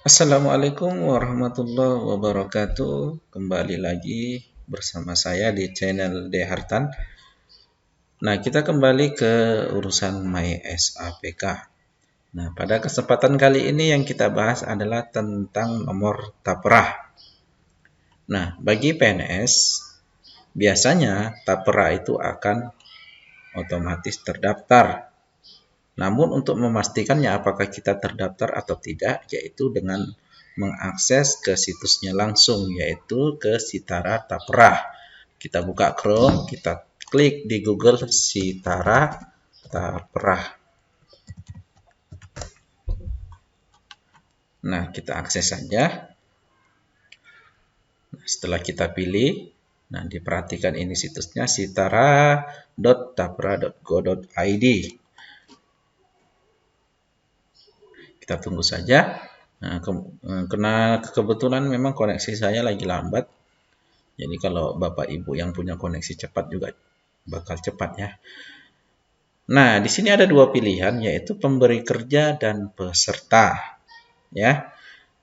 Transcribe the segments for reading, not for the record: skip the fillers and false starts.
Assalamualaikum warahmatullahi wabarakatuh. Kembali lagi bersama saya di channel Dehartan. Nah, kita kembali ke urusan MySAPK. Nah, pada kesempatan kali ini yang kita bahas adalah tentang nomor tapera. Nah, bagi PNS, biasanya tapera itu akan otomatis terdaftar. Namun untuk memastikannya apakah kita terdaftar atau tidak, yaitu dengan mengakses ke situsnya langsung, yaitu ke Sitara Tapera. Kita buka Chrome, kita klik di Google Sitara Tapera. Nah, kita akses saja. Nah, setelah kita pilih, nah diperhatikan ini situsnya sitara.tapera.go.id. Kita tunggu saja. Nah, karena kebetulan memang koneksi saya lagi lambat. Jadi kalau Bapak Ibu yang punya koneksi cepat juga bakal cepat ya. Nah, di sini ada dua pilihan, yaitu pemberi kerja dan peserta. Ya.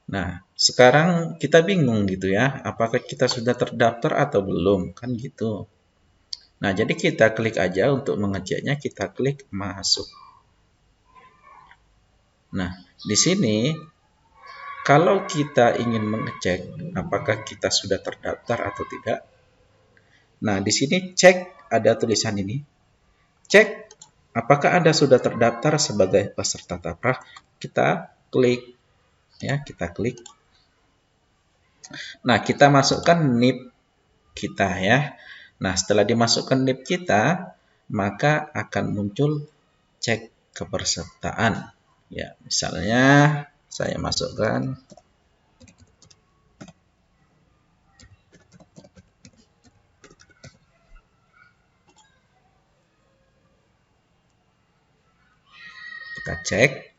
Nah, sekarang kita bingung gitu ya, apakah kita sudah terdaftar atau belum, kan gitu. Nah, jadi kita klik aja untuk mengeceknya, kita klik masuk. Nah, di sini kalau kita ingin mengecek apakah kita sudah terdaftar atau tidak, nah di sini cek ada tulisan ini, cek apakah Anda sudah terdaftar sebagai peserta tapera. Kita klik, ya kita klik. Nah kita masukkan NIP kita ya. Nah setelah dimasukkan NIP kita, maka akan muncul cek kepesertaan. Ya misalnya saya masukkan. Kita cek.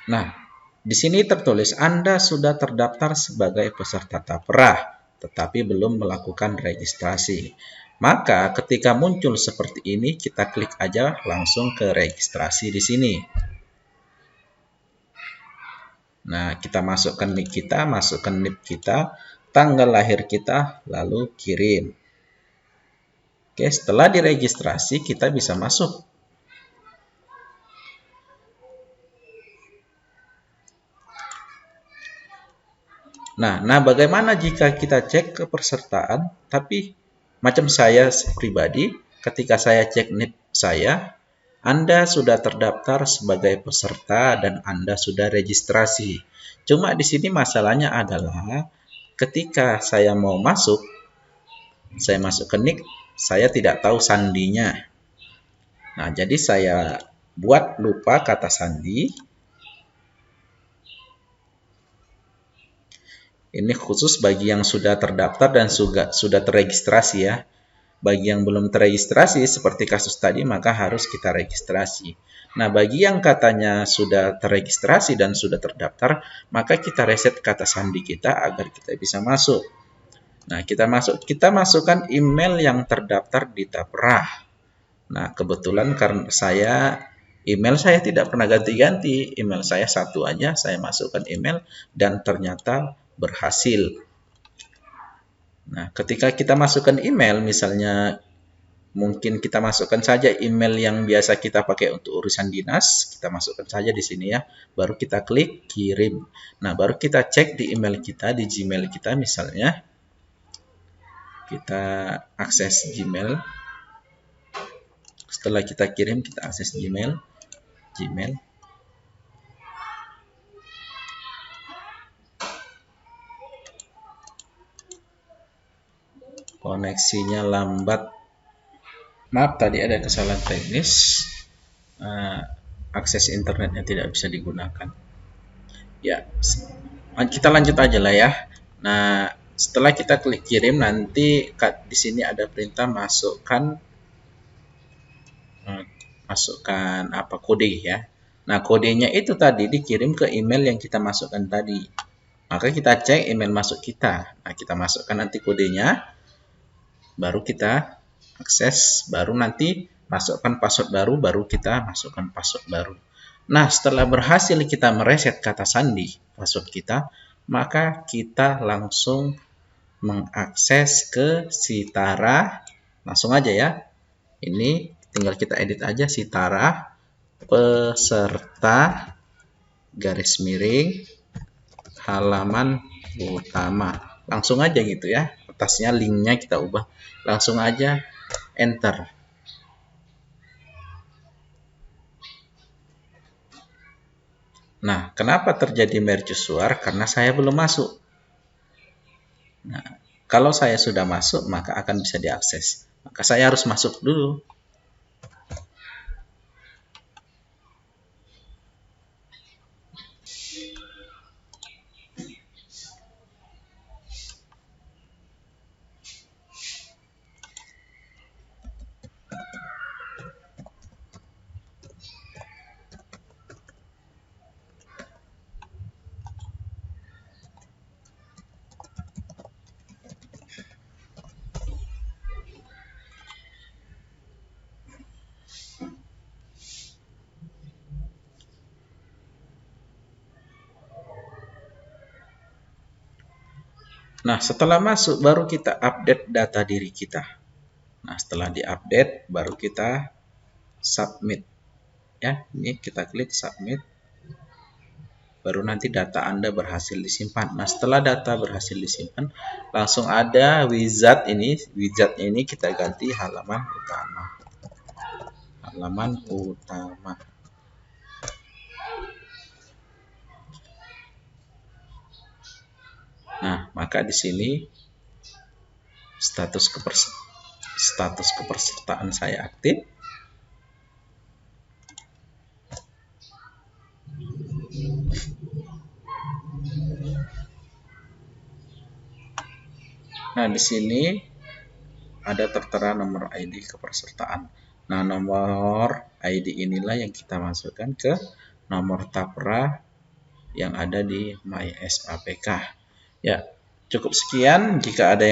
Nah, di sini tertulis Anda sudah terdaftar sebagai peserta tapera, tetapi belum melakukan registrasi. Maka ketika muncul seperti ini, kita klik aja langsung ke registrasi di sini. Nah, kita masukkan NIK kita, masukkan NIP kita, tanggal lahir kita, lalu kirim. Oke, setelah diregistrasi, kita bisa masuk. Nah, bagaimana jika kita cek kepesertaan, tapi macam saya pribadi, ketika saya cek NIP saya, Anda sudah terdaftar sebagai peserta dan Anda sudah registrasi. Cuma di sini masalahnya adalah ketika saya mau masuk, saya masuk ke NIK, saya tidak tahu sandinya. Nah, jadi saya buat lupa kata sandi. Ini khusus bagi yang sudah terdaftar dan sudah terregistrasi ya. Bagi yang belum terregistrasi seperti kasus tadi maka harus kita registrasi. Nah, bagi yang katanya sudah terregistrasi dan sudah terdaftar, maka kita reset kata sandi kita agar kita bisa masuk. Nah, kita masukkan email yang terdaftar di Tapera. Nah, kebetulan karena email saya tidak pernah ganti-ganti, email saya satu aja, saya masukkan email dan ternyata berhasil. Nah, ketika kita masukkan email, misalnya mungkin kita masukkan saja email yang biasa kita pakai untuk urusan dinas, kita masukkan saja di sini ya. Baru kita klik kirim. Nah, baru kita cek di email kita, di Gmail kita misalnya. Kita akses Gmail. Setelah kita kirim, kita akses Gmail. Koneksinya lambat. Maaf, tadi ada kesalahan teknis. Akses internetnya tidak bisa digunakan. Ya, kita lanjut aja lah ya. Nah, setelah kita klik kirim, nanti di sini ada perintah masukkan apa kode ya. Nah, kodenya itu tadi dikirim ke email yang kita masukkan tadi. Maka kita cek email masuk kita. Nah, kita masukkan nanti kodenya, baru kita akses, baru nanti masukkan password baru, baru kita masukkan password baru. Nah, setelah berhasil kita mereset kata sandi password kita, maka kita langsung mengakses ke Sitara. Langsung aja ya. Ini tinggal kita edit aja Sitara peserta garis miring halaman utama. Langsung aja gitu ya. Atasnya linknya kita ubah. Langsung aja enter. Nah, kenapa terjadi mercusuar? Karena saya belum masuk. Nah, kalau saya sudah masuk, maka akan bisa diakses. Maka saya harus masuk dulu. Nah, setelah masuk, baru kita update data diri kita. Nah, setelah diupdate, baru kita submit. Ya, ini kita klik submit. Baru nanti data Anda berhasil disimpan. Nah, setelah data berhasil disimpan, langsung ada wizard ini. Wizardnya ini kita ganti halaman utama. Halaman utama. Nah, maka di sini status kepesertaan saya aktif. Nah, di sini ada tertera nomor ID kepesertaan. Nah, nomor ID inilah yang kita masukkan ke nomor Tapra yang ada di MySAPK. Ya, cukup sekian. Jika ada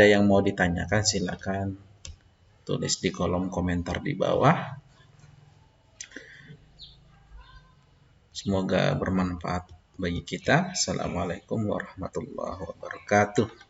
yang mau ditanyakan, silakan tulis di kolom komentar di bawah. Semoga bermanfaat bagi kita. Assalamualaikum warahmatullahi wabarakatuh.